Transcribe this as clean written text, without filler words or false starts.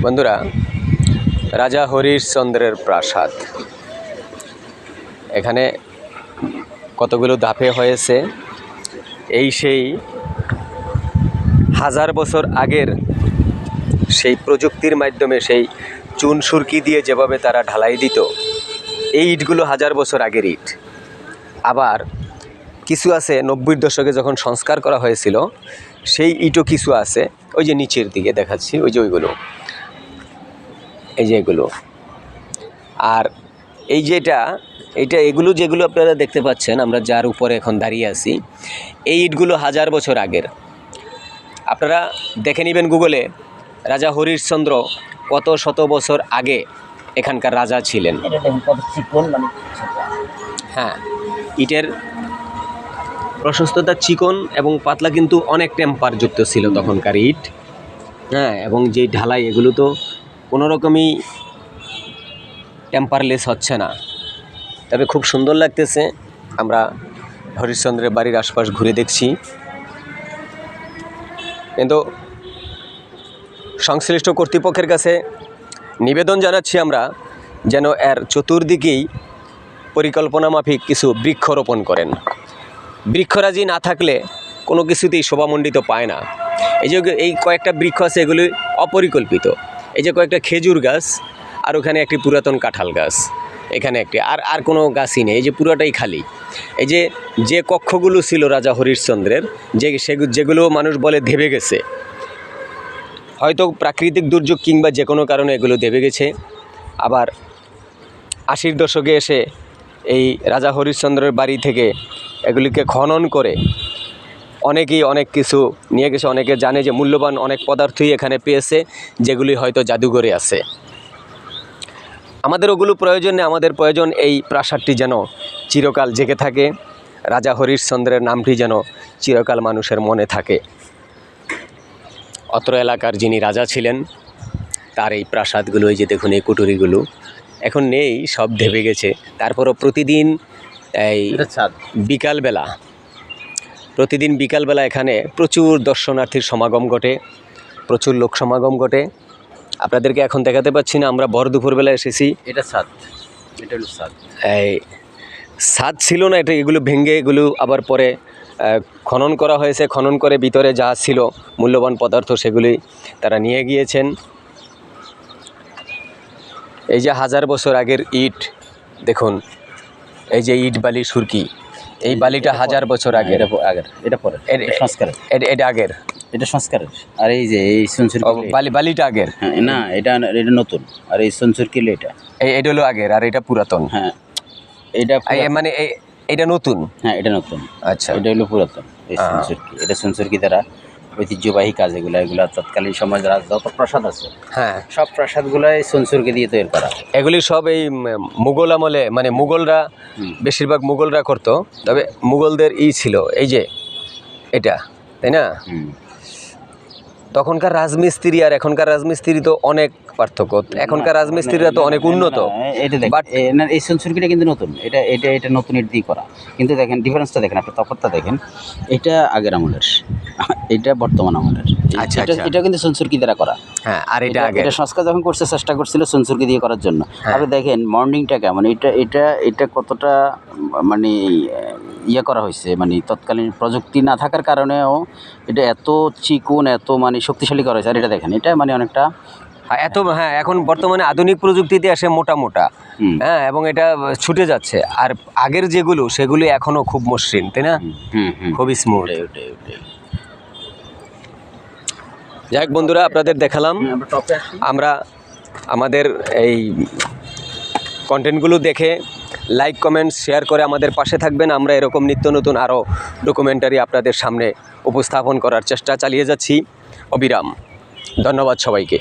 বন্ধুরা, রাজা হরিশ্চন্দ্রের প্রাসাদ, এখানে কতগুলো ধাপে হয়েছে। এই সেই হাজার বছর আগের সেই প্রযুক্তির মাধ্যমে সেই চুন সুরকি দিয়ে যেভাবে তারা ঢালাই দিত, এই ইটগুলো হাজার বছর আগের ইট। আবার কিছু আছে 90-র দশকে যখন সংস্কার করা হয়েছিল, সেই ইটও কিছু আছে। ওই যে নিচের দিকে দেখাচ্ছি, ওই যে ওইগুলো, এই যে এগুলো। আর এই যেটা এগুলো যেগুলো আপনারা দেখতে পাচ্ছেন, আমরা যার উপরে এখন দাঁড়িয়ে আছি, এই ইটগুলো হাজার বছর আগের। আপনারা দেখে নেবেন গুগলে, রাজা হরিশ্চন্দ্র কত শত বছর আগে এখানকার রাজা ছিলেন। হ্যাঁ, ইটের প্রশস্ততা চিকন এবং পাতলা, কিন্তু অনেক টেম্পারযুক্ত ছিল তখনকার ইট। হ্যাঁ, এবং যে ঢালাই, এগুলো তো কোনো রকমই টেম্পারলেস হচ্ছে না। তবে খুব সুন্দর লাগতেছে। আমরা হরিশ্চন্দ্রের বাড়ির আশপাশ ঘুরে দেখছি, কিন্তু সংশ্লিষ্ট কর্তৃপক্ষের কাছে নিবেদন জানাচ্ছি আমরা, যেন এর চতুর্দিকেই পরিকল্পনা মাফিক কিছু বৃক্ষরোপণ করেন। বৃক্ষরাজি না থাকলে কোনো কিছুতেই শোভামণ্ডিত পায় না। এই যে এই কয়েকটা বৃক্ষ আছে, এগুলি অপরিকল্পিত। এই যে কয়েকটা খেজুর গাছ, আর ওখানে একটি পুরাতন কাঁঠাল গাছ, এখানে একটি, আর কোনো গাছই নেই। এই যে পুরোটাই খালি। এই যে কক্ষগুলো ছিল রাজা হরিশ্চন্দ্রের, যেগুলো মানুষ বলে দেবে গেছে, হয়তো প্রাকৃতিক দুর্যোগ কিংবা যে কোনো কারণে এগুলো দেবে গেছে। আবার 80-র দশকে এসে এই রাজা হরিশ্চন্দ্রের বাড়ি থেকে এগুলিকে খনন করে অনেকেই অনেক কিছু নিয়ে গেছে। অনেকে জানে যে মূল্যবান অনেক পদার্থই এখানে পেয়েছে, যেগুলি হয়তো জাদুঘরে আছে। আমাদের ওগুলো প্রয়োজন নেই। আমাদের প্রয়োজন এই প্রাসাদটি যেন চিরকাল জেগে থাকে, রাজা হরিশ্চন্দ্রের নামটি যেন চিরকাল মানুষের মনে থাকে। অত্র এলাকার যিনি রাজা ছিলেন, তার এই প্রাসাদগুলো, এই যে দেখুন এই কুটুরিগুলো এখন নেই, সব ঢেবে গেছে। তারপরও প্রতিদিন বিকালবেলা এখানে প্রচুর দর্শনার্থীর সমাগম ঘটে, প্রচুর লোক সমাগম ঘটে। আপনাদেরকে এখন দেখাতে পাচ্ছি না, আমরা ভর দুপুরবেলা এসেছি। এটা হলো ছাদ। এই ছাদ ছিল না, এগুলো ভেঙে এগুলো আবার পরে খনন করা হয়েছে। খনন করে ভিতরে যা ছিল মূল্যবান পদার্থ, সেগুলি তারা নিয়ে গিয়েছেন। এই যে হাজার বছর আগের ইট দেখুন, এই যে ইট বালি সুরকি, এই বালিটা হাজার বছর আগের। এটা পরে এটা আগের, এটা সংস্কারের। আর এই যে এই বালিটা আগের। হ্যাঁ, না, এটা নতুন। আর এই সেন্সর কিলো, এটা হলো আগের, আর এটা পুরাতন। হ্যাঁ, এটা মানে এটা নতুন। হ্যাঁ, এটা নতুন। আচ্ছা, এটা হলো পুরাতন। এই সেন্সর কি, এটা সেন্সর কি দ্বারা ঐতিহ্যবাহী কাজ। এগুলা তৎকালীন সময় যারা যত প্রাসাদ আছে, হ্যাঁ, সব প্রাসাদগুলাই সেন্সরকে দিয়ে তৈরি করা। এগুলি সব এই মুঘল আমলে, মানে মুঘলরা, বেশিরভাগ মুঘলরা করতো। তবে মুঘলদের ছিল এই যে এটা, তাই না? তখনকার রাজমিস্ত্রি আর এখনকার রাজমিস্ত্রি তো অনেক পার্থক্য। এখনকার রাজমিস্ত্রিরা তো অনেক উন্নত। বাট এই সেন্সরকিটা কিন্তু নতুন। এটা নতুন ইট দিয়ে করা। কিন্তু দেখেন ডিফারেন্সটা, দেখেন একটা তফাৎটা দেখেন। এটা আগের আমলের, এটা বর্তমান আমলের। আচ্ছা, এটা কিন্তু সেন্সরকি দ্বারা করা। হ্যাঁ, আর এটা সংস্কার যখন চেষ্টা করছিল সেন্সরকি দিয়ে করার জন্য। আপনি দেখেন মর্নিংটা কেমন, এটা কতটা মানে ইয়ে করা হয়েছে, মানে তৎকালীন প্রযুক্তি না থাকার কারণেও এটা এত চিকন, এত মানে শক্তিশালী করা হয়েছে। আর এটা দেখেন, এটা মানে অনেকটা হ্যাঁ, এখন বর্তমানে আধুনিক প্রযুক্তিতে আসে মোটা, হ্যাঁ, এবং এটা ছুটে যাচ্ছে। আর আগের যেগুলো, সেগুলি এখনো খুব মসৃণ, তাই না? খুবই স্মুথ। যাই হোক বন্ধুরা, আপনাদের দেখালাম। আমরা আমাদের এই কন্টেন্টগুলো দেখে লাইক, কমেন্ট, শেয়ার করে আমাদের পাশে থাকবেন। আমরা এরকম নিত্য নতুন আরও ডকুমেন্টারি আপনাদের সামনে উপস্থাপন করার চেষ্টা চালিয়ে যাচ্ছি অবিরাম। ধন্যবাদ সবাইকে।